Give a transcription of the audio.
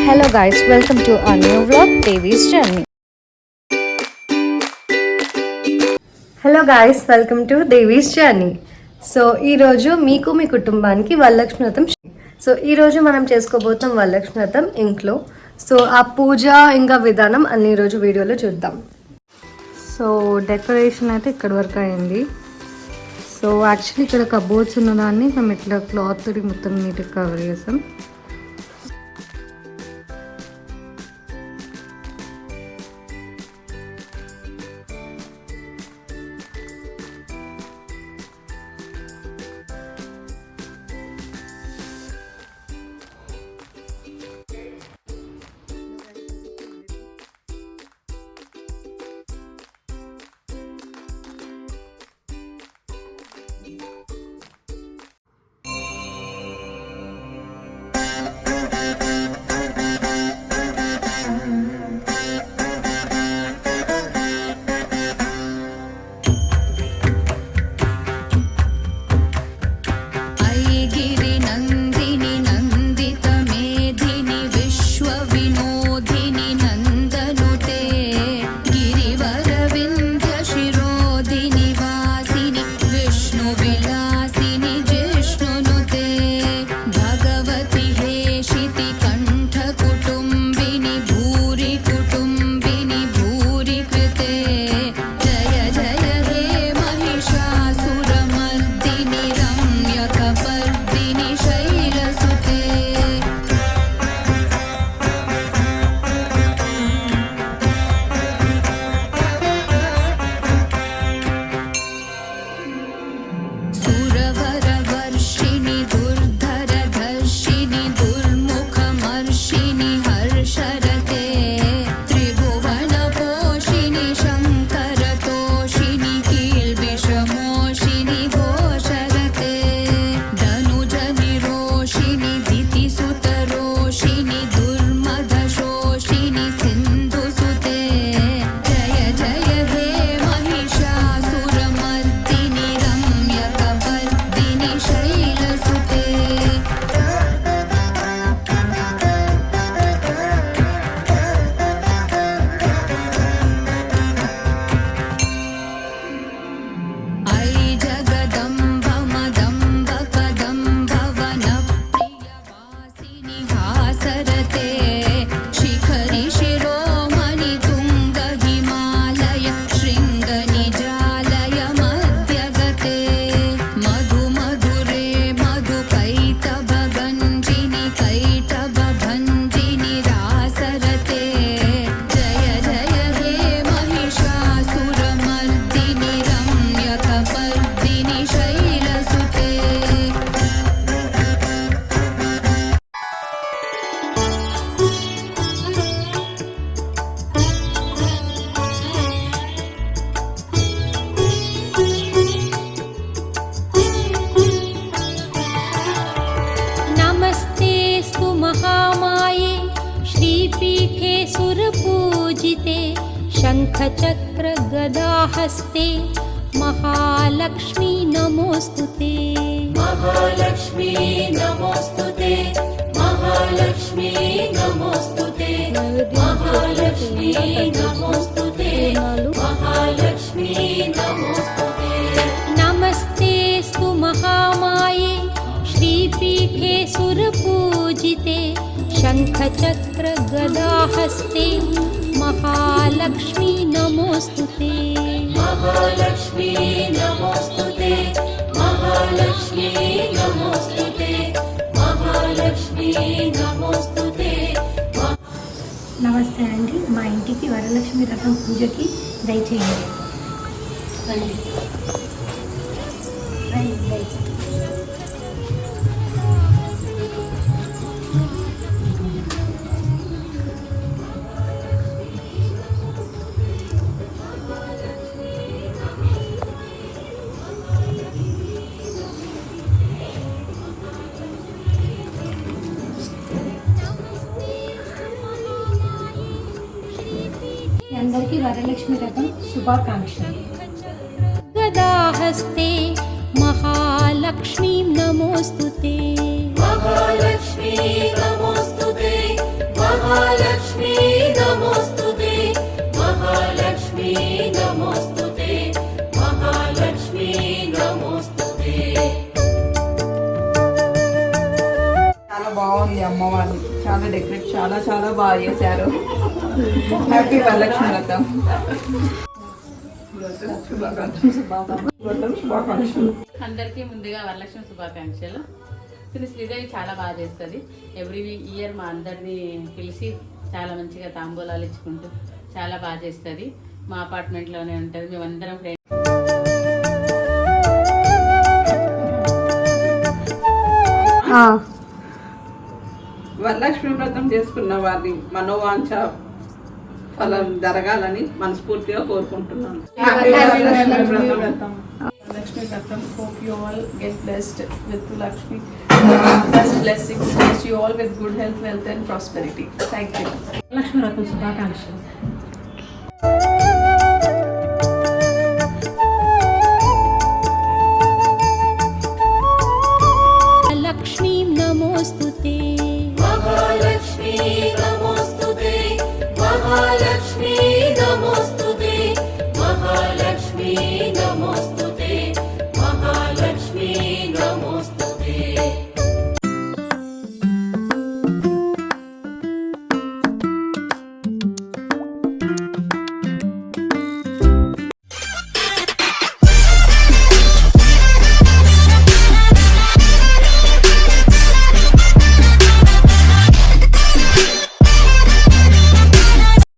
Hello guys, welcome to our new vlog, Devi's Journey. Hello guys, welcome to Devi's journey. So ఈరోజు మీకు మీ కుటుంబానికి వరలక్ష్మి వ్రతం. So ఈరోజు మనం చేసుకోబోతాం వరలక్ష్మి వ్రతం ఇంట్లో. సో ఆ పూజ ఇంకా విధానం అన్ని ఈరోజు వీడియోలో చూద్దాం. సో డెకరేషన్ అయితే ఇక్కడ వరకు అయింది. సో యాక్చువల్లీ ఇక్కడ కబోర్డ్స్ ఉన్నదాన్ని మేము ఇట్లా క్లాత్ మొత్తం నీట్గా కవర్ చేసాం. शंखचक्र गदाहस्ते महालक्ष्मी नमोस्तुते. महालक्ष्मी नमोस्तुते. महालक्ष्मी नमोस्तुते. महालक्ष्मी नमोस्तुते. महालक्ष्मी नमोस्तुते. नमस्तेस्तु महामाये श्रीपीठे सुरपूजिते शंखचक्र गदाहस्ते महालक्ष्मी नमोस्तुते. महालक्ष्मी नमोस्तुते. महालक्ष्मी नमोस्तुते. महालक्ष्मी नमोस्तुते. నమస్తే అండి, మా ఇంటికి వరలక్ష్మి వ్రతం పూజకి దయచేయండి. రండి దయచేయండి. అందరికీ వరలక్ష్మి వ్రతం శుభాకాంక్షలు. गदाहस्ते महालक्ष्मी नमोस्तुते. महालक्ष्मी नमोस्तुते. महालक्ष्मी नमोस्तुते महालक्ष्मी नमोस्तुते महालक्ष्मी नमोस्तुते చాలా బాగుంది అమ్మవారిని, చాలా డెకరేట్ చాలా చాలా బాగా చేశారు. హ్యాపీ వరలక్ష్మి వ్రతం శుభాకాంక్షలు. అందరికీ ముందుగా వరలక్ష్మి శుభాకాంక్షలు. కానీ శ్రీదేవి చాలా బాగా చేస్తుంది. ఎవ్రీ ఇయర్ మా అందరినీ పిలిచి చాలా మంచిగా తాంబూలాలు ఇచ్చుకుంటూ చాలా బాగా చేస్తుంది. మా అపార్ట్మెంట్లోనే ఉంటుంది. మేమందరం ఫ్రెండ్స్. వరలక్ష్మి వ్రతం చేసుకున్న వారిని మనోవాంఛ ఫలం జరగాలని మనస్ఫూర్తిగా కోరుకుంటున్నాను. Lakshmi Vratam. Hope you all get blessed with Lakshmi blessings. Bless you all with good health, wealth and prosperity. Thank you. Lakshmi వ్రతం శుభాకాంక్షలు.